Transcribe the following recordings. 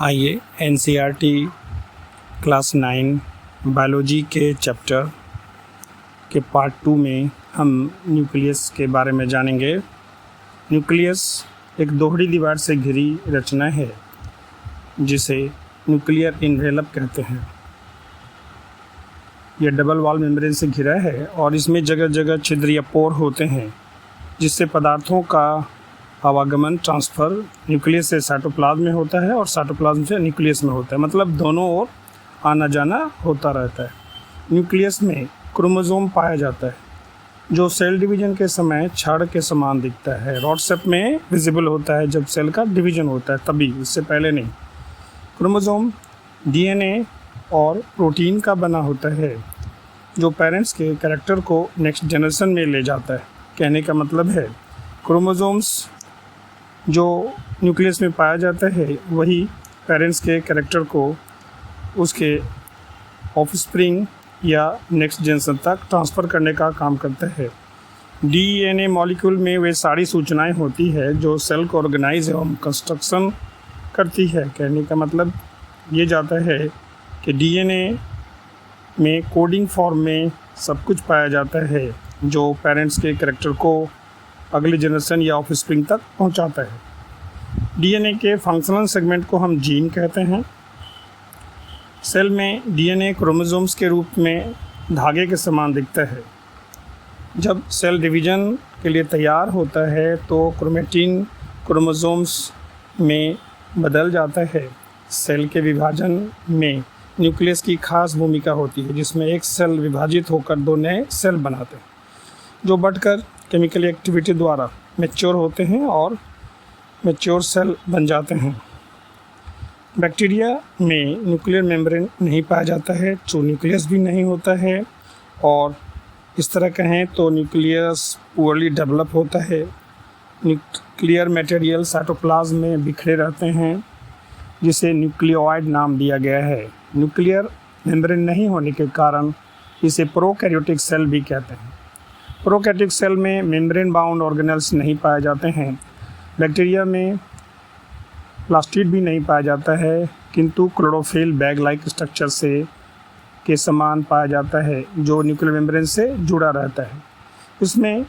आइए NCERT class 9 biology के chapter के पार्ट 2 में हम न्यूक्लियस के बारे में जानेंगे। न्यूक्लियस एक दोहरी दीवार से घिरी रचना है जिसे न्यूक्लियर इन्वेलप कहते हैं। यह डबल वॉल मेम्ब्रेन से घिरा है और इसमें जगह जगह छिद्र या पोर होते हैं जिससे पदार्थों का आवागमन ट्रांसफ़र न्यूक्लियस से साइटोप्लाज्म में होता है और साइटोप्लाज्म से न्यूक्लियस में होता है, मतलब दोनों ओर आना जाना होता रहता है। न्यूक्लियस में क्रोमोसोम पाया जाता है जो सेल डिवीजन के समय छड़ के समान दिखता है। रॉड शेप में विजिबल होता है जब सेल का डिवीजन होता है, तभी, इससे पहले नहीं। क्रोमोसोम डीएनए और प्रोटीन का बना होता है जो पेरेंट्स के कैरेक्टर को नेक्स्ट जनरेशन में ले जाता है। कहने का मतलब है क्रोमोसोम्स जो न्यूक्लियस में पाया जाता है वही पेरेंट्स के कैरेक्टर को उसके ऑफस्प्रिंग या नेक्स्ट जनरेशन तक ट्रांसफ़र करने का काम करता है। डीएनए मॉलिक्यूल में वे सारी सूचनाएं होती है जो सेल को ऑर्गेनाइज एवं कंस्ट्रक्शन करती है। कहने का मतलब ये जाता है कि डीएनए में कोडिंग फॉर्म में सब कुछ पाया जाता है जो पेरेंट्स के कैरेक्टर को अगले जनरेशन या ऑफस्प्रिंग तक पहुंचाता है। डीएनए के फंक्शनल सेगमेंट को हम जीन कहते हैं। सेल में डीएनए क्रोमोसोम्स के रूप में धागे के समान दिखता है। जब सेल डिवीजन के लिए तैयार होता है तो क्रोमेटिन क्रोमोसोम्स में बदल जाता है। सेल के विभाजन में न्यूक्लियस की खास भूमिका होती है जिसमें एक सेल विभाजित होकर दो नए सेल बनाते हैं जो बढ़कर केमिकल एक्टिविटी द्वारा मैच्योर होते हैं और मैच्योर सेल बन जाते हैं। बैक्टीरिया में न्यूक्लियर मेम्ब्रेन नहीं पाया जाता है, ट्रू न्यूक्लियस भी नहीं होता है और इस तरह कहें तो न्यूक्लियस पुअरली डेवलप होता है। न्यूक्लियर मटेरियल साइटोप्लाज्म में बिखरे रहते हैं जिसे न्यूक्लियोइड नाम दिया गया है। न्यूक्लियर मेम्ब्रेन नहीं होने के कारण इसे प्रोकैरियोटिक सेल भी कहते हैं। प्रोकैरियोटिक सेल में मेम्ब्रेन बाउंड ऑर्गेनेल्स नहीं पाए जाते हैं। बैक्टीरिया में प्लास्टिड भी नहीं पाया जाता है किंतु क्लोरोफिल बैग लाइक स्ट्रक्चर से के समान पाया जाता है जो न्यूक्लियर मेम्ब्रेन से जुड़ा रहता है। इसमें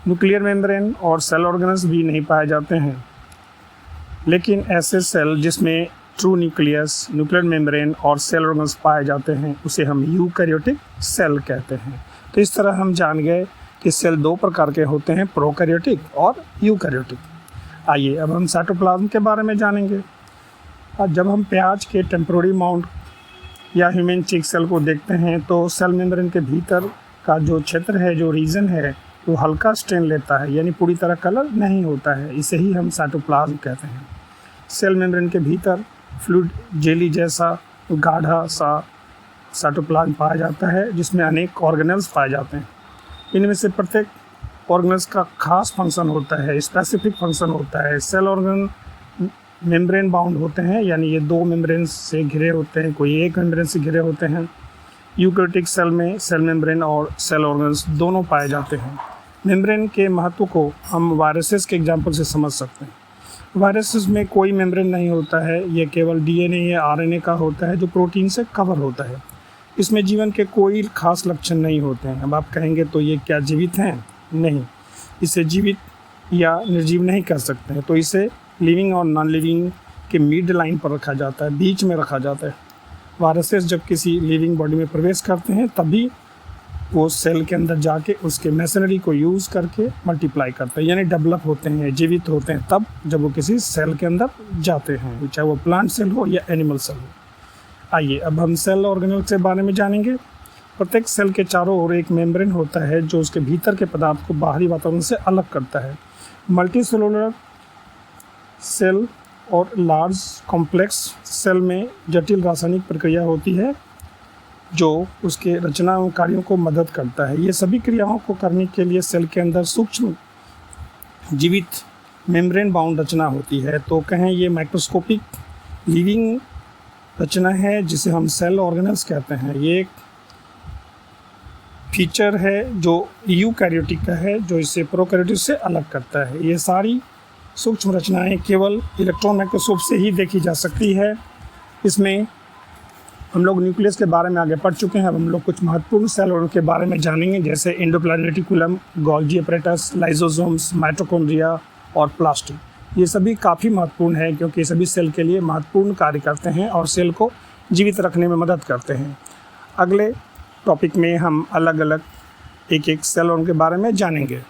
न्यूक्लियर मेम्ब्रेन और सेल ऑर्गेनेल्स भी नहीं पाए जाते हैं, लेकिन ऐसे सेल जिसमें ट्रू न्यूक्लियस, न्यूक्लियर मेम्ब्रेन और सेल ऑर्गेनेल्स पाए जाते हैं उसे हम यूकैरियोटिक सेल कहते हैं। तो इस तरह हम जान गए कि सेल दो प्रकार के होते हैं, प्रोकैरियोटिक और यूकैरियोटिक। आइए अब हम साइटोप्लाज्म के बारे में जानेंगे। और जब हम प्याज के टेम्पोररी माउंट या ह्यूमन चिक सेल को देखते हैं तो सेल मेम्ब्रेन के भीतर का जो क्षेत्र है, जो रीजन है, वो हल्का स्टेन लेता है, यानी पूरी तरह कलर नहीं होता है। इसे ही हम साइटोप्लाज्म कहते हैं। सेल मेम्ब्रेन के भीतर फ्लूइड जेली जैसा गाढ़ा सा साइटोप्लाज्म पाया जाता है जिसमें अनेक ऑर्गेनेल्स पाए जाते हैं। इनमें से प्रत्येक ऑर्गेनेल्स का खास फंक्शन होता है, स्पेसिफिक फंक्शन होता है। सेल ऑर्गन मेम्ब्रेन बाउंड होते हैं, यानी ये दो मेम्ब्रेन से घिरे होते हैं, कोई एक मेम्ब्रेन से घिरे होते हैं। यूकैरियोटिक सेल में सेल मेम्ब्रेन और सेल ऑर्गेनेल्स दोनों पाए जाते हैं। मेम्ब्रेन के महत्व को हम वायरसेस के एग्जाम्पल से समझ सकते हैं। वायरसेस में कोई मेम्ब्रेन नहीं होता है, ये केवल डीएनए या आरएनए का होता है जो प्रोटीन से कवर होता है। इसमें जीवन के कोई खास लक्षण नहीं होते हैं। अब आप कहेंगे तो ये क्या जीवित हैं? नहीं, इसे जीवित या निर्जीव नहीं कह सकते हैं, तो इसे लिविंग और नॉन लिविंग के मिड लाइन पर रखा जाता है, बीच में रखा जाता है। वायरसेस जब किसी लिविंग बॉडी में प्रवेश करते हैं तभी वो सेल के अंदर जाके उसके मैशनरी को यूज़ करके मल्टीप्लाई करते हैं, यानी डेवलप होते हैं, जीवित होते हैं तब जब वो किसी सेल के अंदर जाते हैं, चाहे वो प्लांट सेल हो या एनिमल सेल हो। आइए अब हम सेल ऑर्गेनेल के बारे में जानेंगे। प्रत्येक सेल के चारों ओर एक मेम्ब्रेन होता है जो उसके भीतर के पदार्थ को बाहरी वातावरण से अलग करता है। मल्टी सेलुलर सेल और लार्ज कॉम्प्लेक्स सेल में जटिल रासायनिक प्रक्रिया होती है जो उसके रचना एवं कार्यों को मदद करता है। ये सभी क्रियाओं को करने के लिए सेल के अंदर सूक्ष्म जीवित मेम्ब्रेन बाउंड रचना होती है। तो कहें ये माइक्रोस्कोपिक लिविंग रचना है जिसे हम सेल ऑर्गेनेल्स कहते हैं। ये एक फीचर है जो यूकैरियोटिक का है जो इसे प्रोकैरियोटिक से अलग करता है। ये सारी सूक्ष्म रचनाएं केवल इलेक्ट्रॉन माइक्रोस्कोप से ही देखी जा सकती है। इसमें हम लोग न्यूक्लियस के बारे में आगे पढ़ चुके हैं। अब हम लोग कुछ महत्वपूर्ण सेल ऑर्गन के बारे में जानेंगे, जैसे endoplasmic reticulum, Golgi apparatus, lysosomes, mitochondria और प्लास्टिड। ये सभी काफ़ी महत्वपूर्ण है क्योंकि ये सभी सेल के लिए महत्वपूर्ण कार्य करते हैं और सेल को जीवित रखने में मदद करते हैं। अगले टॉपिक में हम अलग अलग एक सेल ऑर्गन के बारे में जानेंगे।